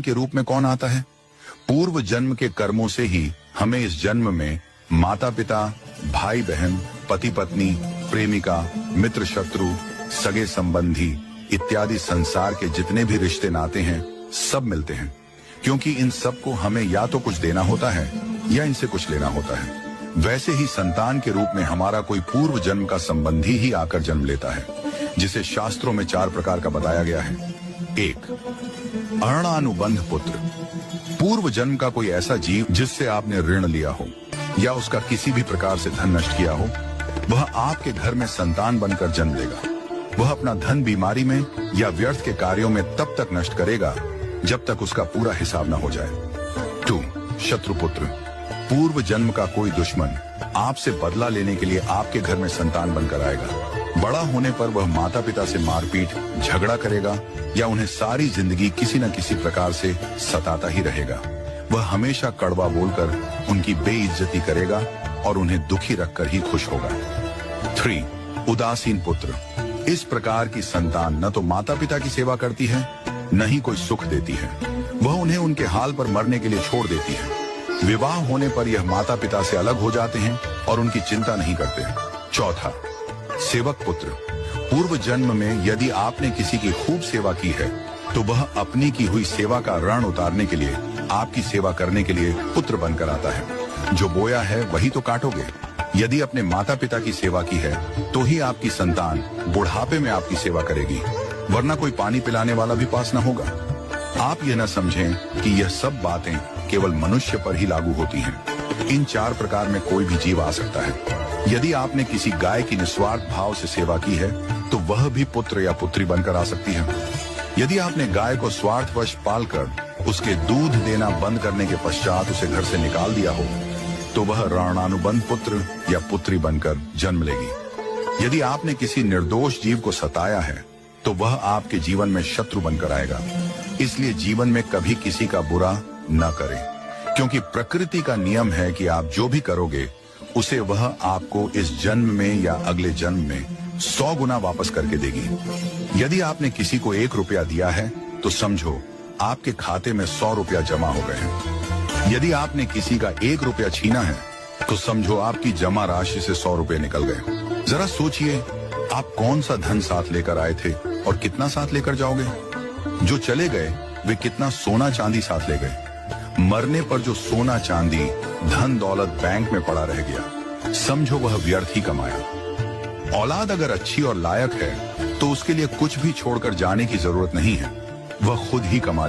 के रूप में कौन आता है? पूर्व जन्म के कर्मों से ही हमें इस जन्म में माता पिता, भाई बहन, पति पत्नी, प्रेमिका, मित्र शत्रु, सगे संबंधी इत्यादि संसार के जितने भी रिश्ते नाते हैं सब मिलते हैं, क्योंकि इन सबको हमें या तो कुछ देना होता है या इनसे कुछ लेना होता है। वैसे ही संतान के रूप में हमारा कोई पूर्व जन्म का संबंधी ही आकर जन्म लेता है, जिसे शास्त्रों में 4 प्रकार का बताया गया है। 1. अरणानुबंध पुत्र। पूर्व जन्म का कोई ऐसा जीव जिससे आपने ऋण लिया हो या उसका किसी भी प्रकार से धन नष्ट किया हो, वह आपके घर में संतान बनकर जन्म लेगा। वह अपना धन बीमारी में या व्यर्थ के कार्यों में तब तक नष्ट करेगा जब तक उसका पूरा हिसाब न हो जाए। 2. शत्रुपुत्र। पूर्व जन्म का कोई दुश्मन आपसे बदला लेने के लिए आपके घर में संतान बनकर आएगा। बड़ा होने पर वह माता पिता से मारपीट, झगड़ा करेगा या उन्हें सारी जिंदगी किसी न किसी प्रकार से सताता ही रहेगा। वह हमेशा कड़वा बोलकर उनकी बेइज्जती करेगा और उन्हें दुखी रखकर ही खुश होगा। 3. उदासीन पुत्र। इस प्रकार की संतान न तो माता पिता की सेवा करती है, न ही कोई सुख देती है। वह उन्हें उनके हाल पर मरने के लिए छोड़ देती है। विवाह होने पर यह माता पिता से अलग हो जाते हैं और उनकी चिंता नहीं करते। 4. सेवक पुत्र। पूर्व जन्म में यदि आपने किसी की खूब सेवा की है तो वह अपनी की हुई सेवा का ऋण उतारने के लिए आपकी सेवा करने के लिए पुत्र बनकर आता है। जो बोया है वही तो काटोगे। यदि अपने माता पिता की सेवा की है तो ही आपकी संतान बुढ़ापे में आपकी सेवा करेगी, वरना कोई पानी पिलाने वाला भी पास न होगा। आप यह न समझें कि यह सब बातें केवल मनुष्य पर ही लागू होती हैं। इन 4 प्रकार में कोई भी जीव आ सकता है। यदि आपने किसी गाय की निस्वार्थ भाव से सेवा की है तो वह भी पुत्र या पुत्री बनकर आ सकती है। यदि आपने गाय को स्वार्थवश पालकर उसके दूध देना बंद करने के पश्चात उसे घर से निकाल दिया हो तो वह ऋणानुबंध पुत्र या पुत्री बनकर जन्म लेगी। यदि आपने किसी निर्दोष जीव को सताया है तो वह आपके जीवन में शत्रु बनकर आएगा। इसलिए जीवन में कभी किसी का बुरा न करें, क्योंकि प्रकृति का नियम है कि आप जो भी करोगे उसे वह आपको इस जन्म में या अगले जन्म में 100 गुना वापस करके देगी। यदि आपने किसी को 1 रुपया दिया है तो समझो आपके खाते में 100 रुपया जमा हो गए हैं। यदि आपने किसी का 1 रुपया छीना है तो समझो आपकी जमा राशि से 100 रुपये निकल गए। जरा सोचिए, आप कौन सा धन साथ लेकर आए थे और कितना साथ लेकर जाओगे? जो चले गए वे कितना सोना चांदी साथ ले गए? मरने पर जो सोना चांदी धन दौलत बैंक में पड़ा रह गया, समझो वह व्यर्थ ही कमाया। औलाद अगर अच्छी और लायक है तो उसके लिए कुछ भी छोड़कर जाने की जरूरत नहीं है, वह खुद ही कमा ले।